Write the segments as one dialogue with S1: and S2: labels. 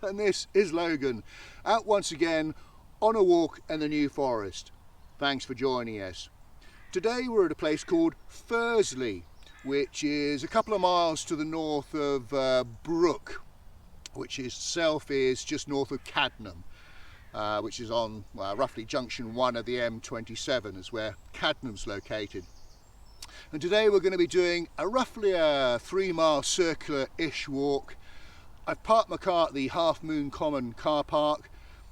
S1: And this is Logan, out once again on a walk in the New Forest. Thanks for joining us. Today we're at a place called FURZLEY, which is a couple of miles to the north of Brook, which itself is just north of Cadnam, which is on roughly junction 1 of the M27 is where Cadnam's located. And today we're going to be doing roughly a 3-mile circular-ish walk. I've parked my car at the Half Moon Common car park.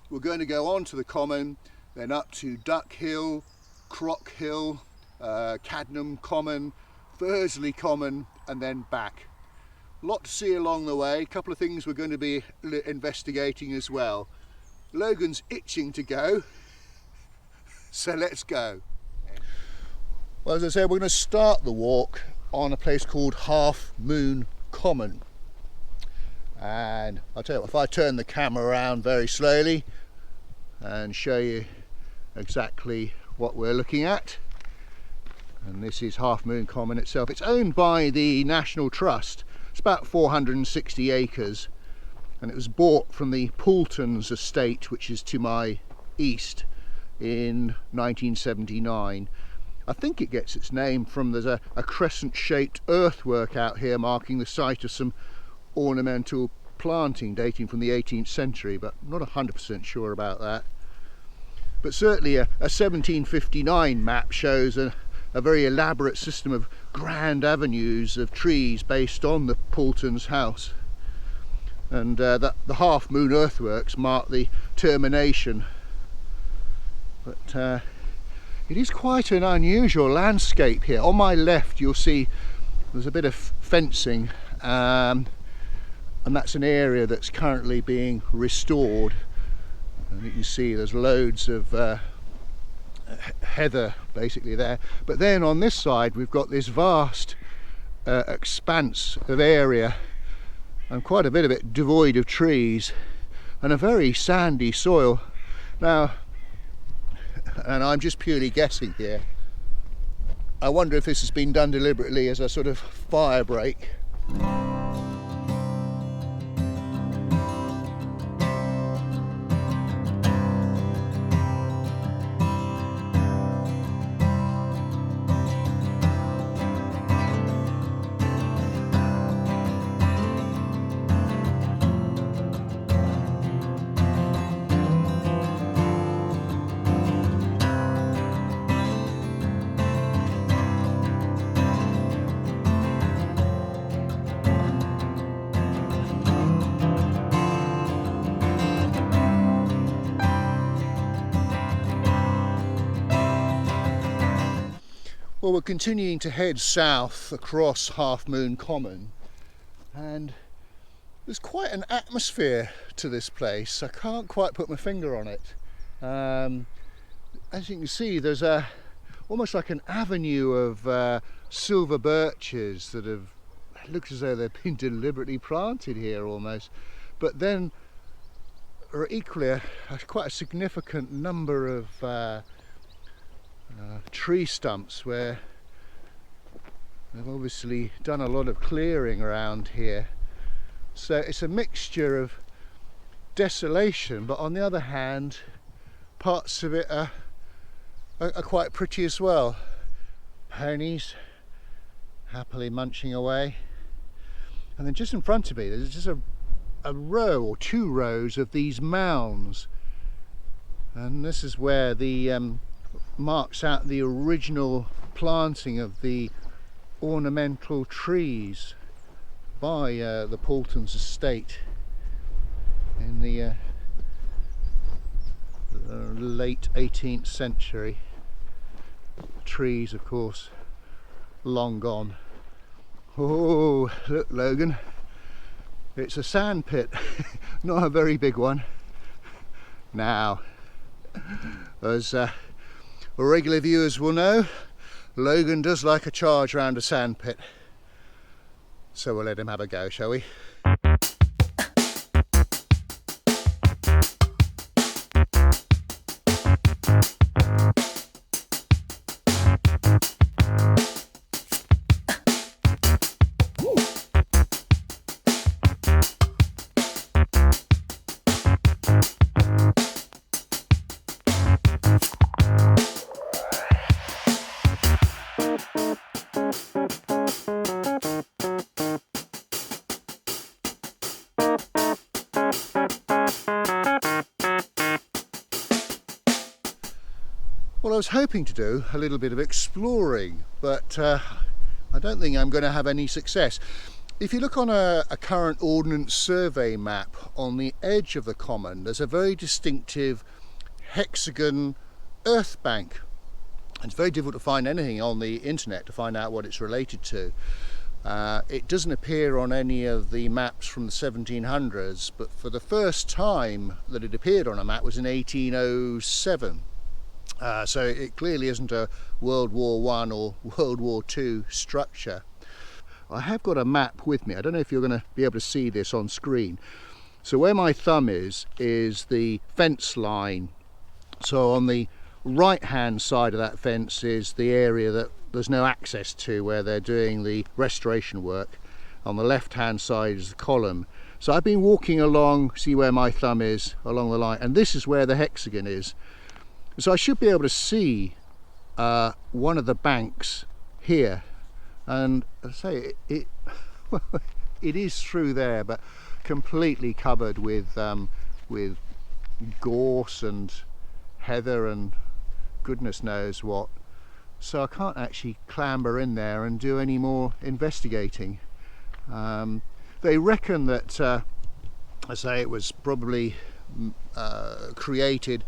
S1: We're going to go on to the Common, then up to Duck Hill, Crock Hill, Cadnam Common, FURZLEY Common, and then back. A lot to see along the way, a couple of things we're going to be investigating as well. Logan's itching to go, so let's go. Well, as I said, we're going to start the walk on a place called Half Moon Common. And I'll tell you what, if I turn the camera around very slowly and show you exactly what we're looking at. And this is Half Moon Common itself. It's owned by the National Trust. It's about 460 acres. And it was bought from the Poultons estate, which is to my east, in 1979. I think it gets its name from, there's a crescent-shaped earthwork out here marking the site of some ornamental planting dating from the 18th century, but I'm not 100% sure about that. But certainly a 1759 map shows a very elaborate system of grand avenues of trees based on the Poultons' house. And the Half Moon earthworks mark the termination. But it is quite an unusual landscape here. On my left you'll see there's a bit of fencing, and that's an area that's currently being restored. And you can see there's loads of heather basically there. But then on this side we've got this vast expanse of area, and quite a bit of it devoid of trees, and a very sandy soil. Now, and I'm just purely guessing here, I wonder if this has been done deliberately as a sort of fire break. Well, we're continuing to head south across Half Moon Common, and there's quite an atmosphere to this place. I can't quite put my finger on it. As you can see, there's almost like an avenue of silver birches that have, it looks as though they've been deliberately planted here almost. But then are equally quite a significant number of tree stumps where they've obviously done a lot of clearing around here. So it's a mixture of desolation, but on the other hand parts of it are quite pretty as well. Ponies happily munching away, and then just in front of me there's just a row or 2 rows of these mounds, and this is where the marks out the original planting of the ornamental trees by the Poultons estate in the late 18th century. Trees, of course, long gone. Oh, look, Logan, it's a sandpit, not a very big one. Now, as regular viewers will know, Logan does like a charge around a sandpit, so we'll let him have a go, shall we? Well, I was hoping to do a little bit of exploring, but I don't think I'm going to have any success. If you look on a current Ordnance Survey map, on the edge of the common there's a very distinctive hexagon earth bank. It's very difficult to find anything on the internet to find out what it's related to. It doesn't appear on any of the maps from the 1700s, but for the first time that it appeared on a map was in 1807. So it clearly isn't a World War I or World War II structure. I have got a map with me. I don't know if you're going to be able to see this on screen. So where my thumb is the fence line. So on the right hand side of that fence is the area that there's no access to, where they're doing the restoration work. On the left hand side is the column. So I've been walking along, see where my thumb is, along the line, and this is where the hexagon is. So I should be able to see one of the banks here, and I say it is through there, but completely covered with gorse and heather and goodness knows what. So I can't actually clamber in there and do any more investigating. They reckon that, I say, it was probably created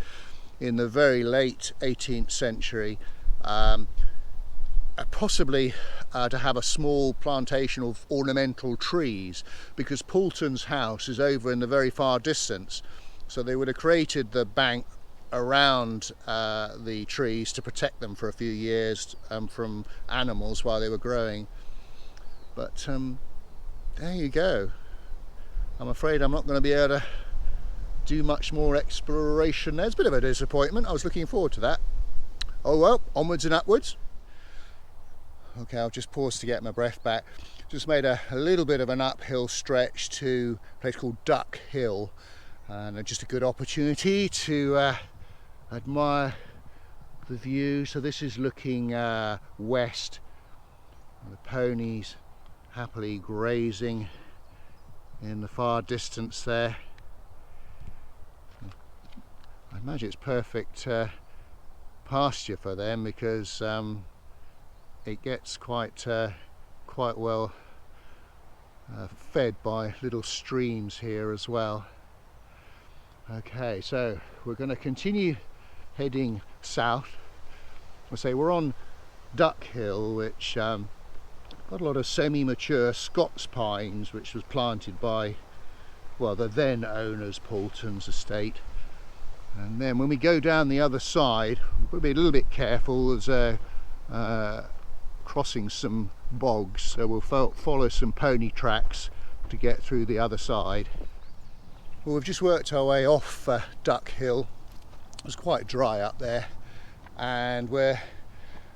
S1: in the very late 18th century, possibly to have a small plantation of ornamental trees, because Poulton's house is over in the very far distance. So they would have created the bank around the trees to protect them for a few years from animals while they were growing. But there you go. I'm afraid I'm not going to be able to do much more exploration. There's a bit of a disappointment. I was looking forward to that. Oh well, onwards and upwards. Okay, I'll just pause to get my breath back. Just made a little bit of an uphill stretch to a place called Duck Hill, and just a good opportunity to admire the view. So this is looking west, and the ponies happily grazing in the far distance there. I imagine it's perfect pasture for them, because it gets quite well fed by little streams here as well. Okay, so we're going to continue heading south. I say we're on Duck Hill, which got a lot of semi-mature Scots pines, which was planted by, well, the then owners, Poulton's estate. And then when we go down the other side, we've got to be a little bit careful. There's crossing some bogs, so we'll follow some pony tracks to get through the other side. Well, we've just worked our way off Duck Hill. It was quite dry up there, and we're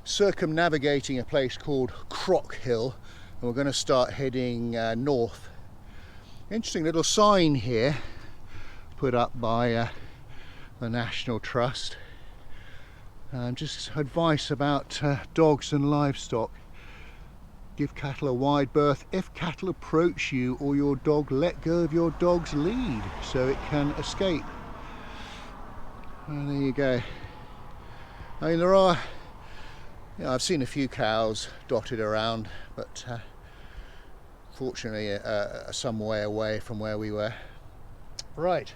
S1: circumnavigating a place called Crock Hill, and we're going to start heading north. Interesting little sign here put up by the National Trust. Just advice about dogs and livestock. Give cattle a wide berth. If cattle approach you or your dog, let go of your dog's lead so it can escape. And there you go. I mean, there are, I've seen a few cows dotted around, but fortunately some way away from where we were. Right,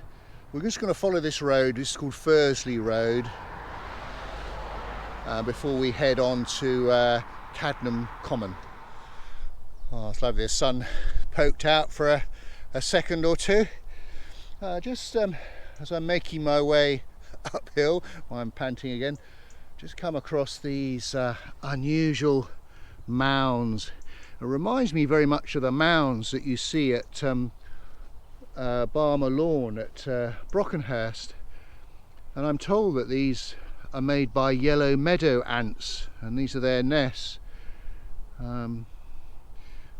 S1: we're just going to follow this road. This is called FURZLEY Road, before we head on to Cadnam Common. Oh, it's lovely. The sun poked out for a second or two. Just as I'm making my way uphill, while I'm panting again, just come across these unusual mounds. It reminds me very much of the mounds that you see at Barmer Lawn at Brockenhurst, and I'm told that these are made by yellow meadow ants, and these are their nests,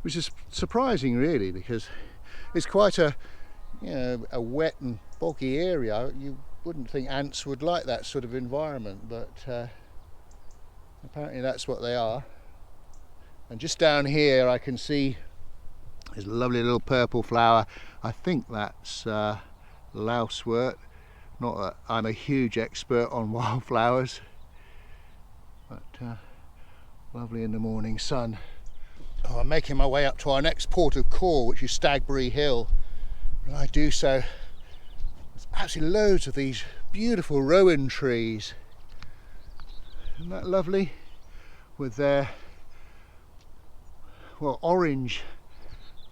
S1: which is surprising really, because it's quite a wet and boggy area. You wouldn't think ants would like that sort of environment, but apparently that's what they are. And just down here I can see there's a lovely little purple flower. I think that's lousewort. Not that I'm a huge expert on wildflowers. but lovely in the morning sun. Oh, I'm making my way up to our next port of call, which is Stagbury Hill. When I do so, there's absolutely loads of these beautiful rowan trees. Isn't that lovely? With their, well, orange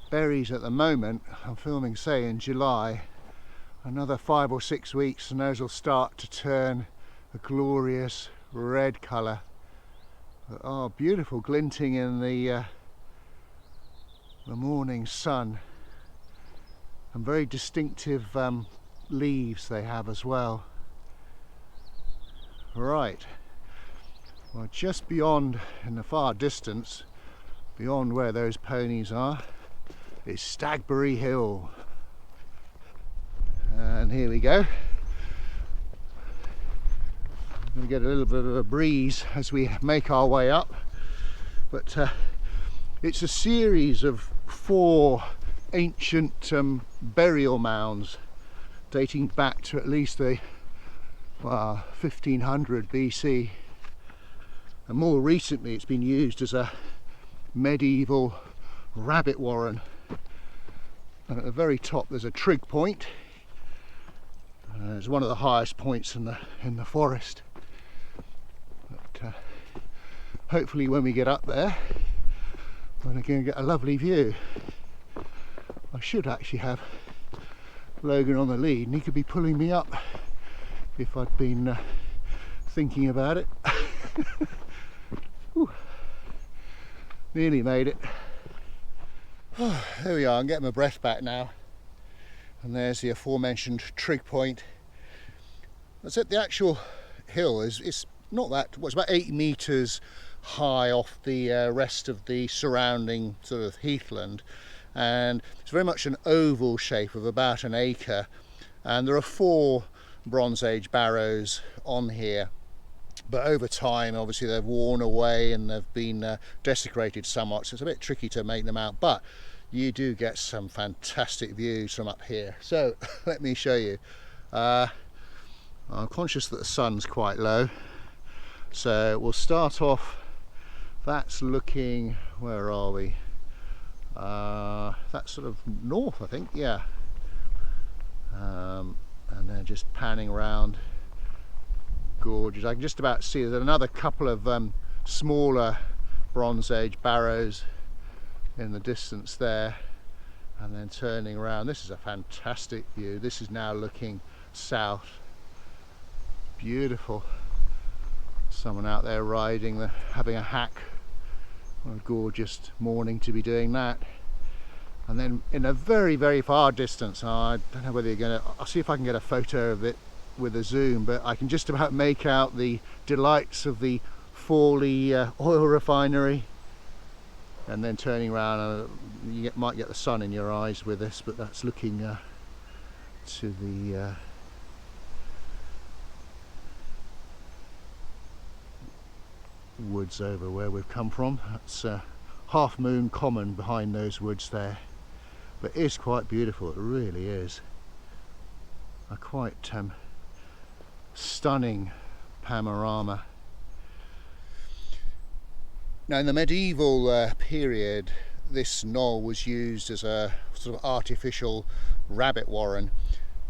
S1: berries at the moment. I'm filming, say, in July. Another 5 or 6 weeks and those will start to turn a glorious red colour. Oh, beautiful, glinting in the morning sun, and very distinctive leaves they have as well. Right, well, just beyond, in the far distance, beyond where those ponies are, is Stagbury Hill. And here we go. I'm going to get a little bit of a breeze as we make our way up, but it's a series of 4 ancient burial mounds dating back to at least the 1500 BC, and more recently it's been used as a medieval rabbit warren. And at the very top there's a trig point. It's one of the highest points in the forest. But hopefully when we get up there, we're going to get a lovely view. I should actually have Logan on the lead, and he could be pulling me up if I'd been thinking about it. Nearly made it. Oh, there we are. I'm getting my breath back now. And there's the aforementioned trig point. That's it. The actual hill is not that, well, it's about 8 metres high off the rest of the surrounding sort of heathland, and it's very much an oval shape of about an acre, and there are 4 Bronze Age barrows on here, but over time obviously they've worn away and they've been desecrated somewhat, so it's a bit tricky to make them out, but you do get some fantastic views from up here. So let me show you. I'm conscious that the sun's quite low, so we'll start off. That's looking, where are we? That's sort of north, I think, yeah. And then just panning around. Gorgeous. I can just about see there's another couple of smaller Bronze Age barrows in the distance there, and then turning around. This is a fantastic view. This is now looking south. Beautiful. Someone out there riding, having a hack. What a gorgeous morning to be doing that. And then in a very, very far distance, I don't know whether you're going to, I'll see if I can get a photo of it with a zoom, but I can just about make out the delights of the Foxley oil refinery. And then turning around, you might get the sun in your eyes with this, but that's looking to the woods over where we've come from. That's Half Moon Common behind those woods there, but it is quite beautiful. It really is a quite stunning panorama. Now, in the medieval period, this knoll was used as a sort of artificial rabbit warren,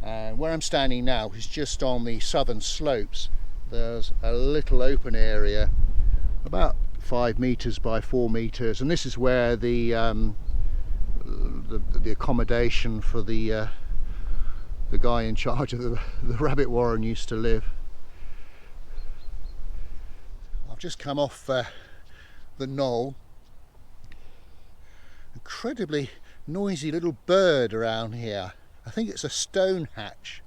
S1: and where I'm standing now is just on the southern slopes. There's a little open area about 5 metres by 4 metres, and this is where the accommodation for the guy in charge of the rabbit warren used to live. I've just come off the knoll. Incredibly noisy little bird around here. I think it's a stone hatch.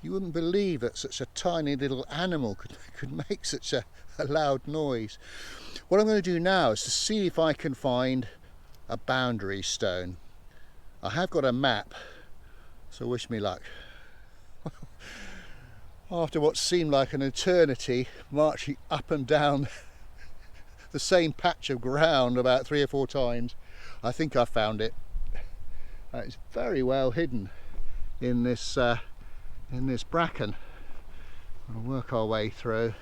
S1: You wouldn't believe that such a tiny little animal could make such a loud noise. What I'm going to do now is to see if I can find a boundary stone. I have got a map, so wish me luck. After what seemed like an eternity marching up and down the same patch of ground about 3 or 4 times, I think I found it. It's very well hidden in this bracken. We'll work our way through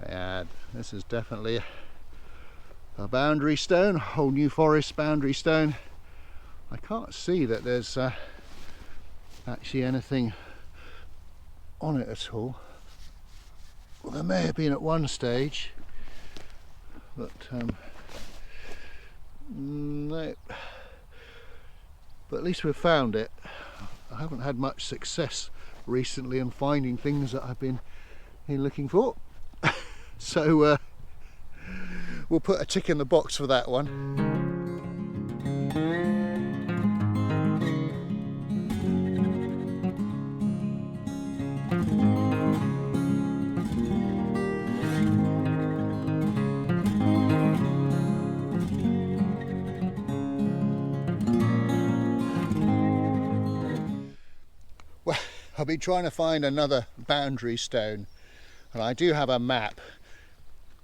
S1: Yeah, this is definitely a boundary stone, a whole New Forest boundary stone. I can't see that there's actually anything on it at all. Well, there may have been at one stage, but no. But at least we've found it. I haven't had much success recently in finding things that I've been looking for. So we'll put a tick in the box for that one. Well, I've been trying to find another boundary stone, and I do have a map.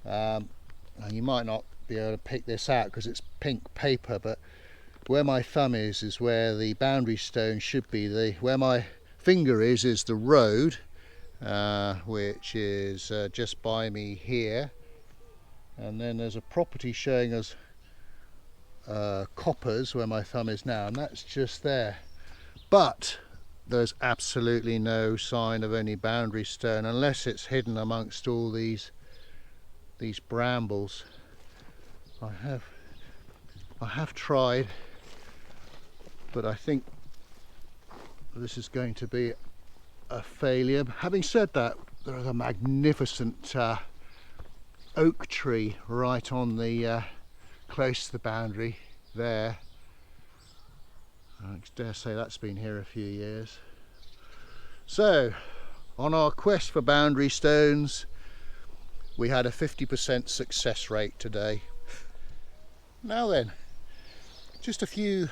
S1: And you might not be able to pick this out because it's pink paper, but where my thumb is where the boundary stone should be. Where my finger is the road, which is just by me here, and then there's a property showing us coppers where my thumb is now, and that's just there. But there's absolutely no sign of any boundary stone unless it's hidden amongst all these brambles. I have tried, but I think this is going to be a failure. Having said that, there is a magnificent oak tree right on the close to the boundary there. I dare say that's been here a few years. So, on our quest for boundary stones, we had a 50% success rate today. Now then, just a few,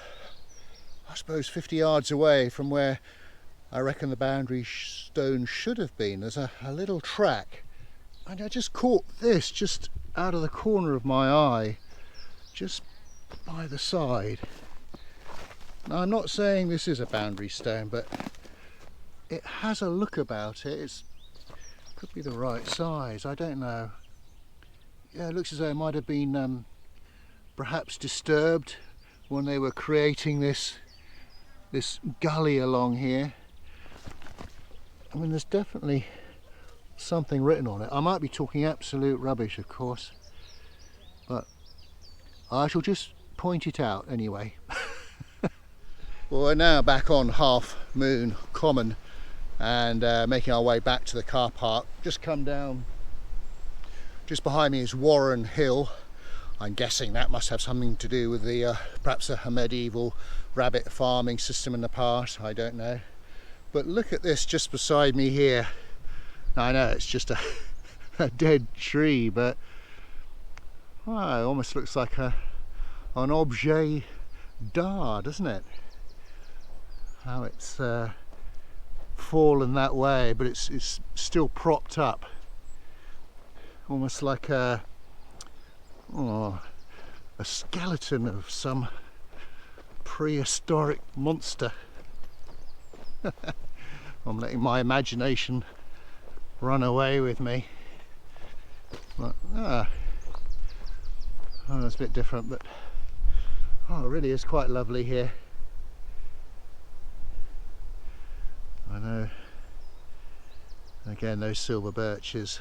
S1: I suppose 50 yards away from where I reckon the boundary stone should have been, there's a little track, and I just caught this just out of the corner of my eye, just by the side. Now, I'm not saying this is a boundary stone, but it has a look about it. It could be the right size, I don't know. Yeah, it looks as though it might have been perhaps disturbed when they were creating this gully along here. I mean, there's definitely something written on it. I might be talking absolute rubbish, of course, but I shall just point it out anyway. Well, we're now back on Half Moon Common and making our way back to the car park. Just come down, just behind me is Warren Hill. I'm guessing that must have something to do with the perhaps a medieval rabbit farming system in the past, I don't know. But look at this just beside me here. Now, I know it's just a dead tree, but it almost looks like an objet d'art, doesn't it? How it's fallen that way, but it's still propped up, almost like a skeleton of some prehistoric monster. I'm letting my imagination run away with me. But, that's a bit different, but it really is quite lovely here. I know, again, those silver birches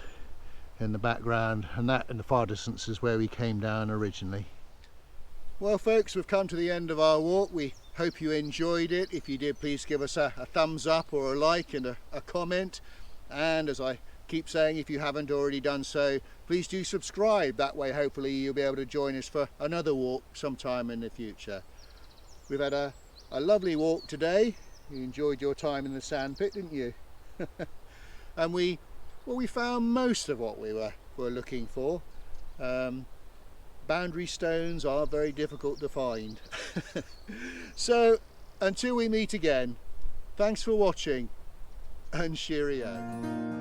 S1: in the background, and that in the far distance is where we came down originally. Well folks, we've come to the end of our walk. We hope you enjoyed it. If you did, please give us a thumbs up or a like and a comment. And as I keep saying, if you haven't already done so, please do subscribe. That way hopefully you'll be able to join us for another walk sometime in the future. We've had a lovely walk today. You enjoyed your time in the sandpit, didn't you? And we found most of what we were looking for. Boundary stones are very difficult to find. So until we meet again, thanks for watching and cheerio.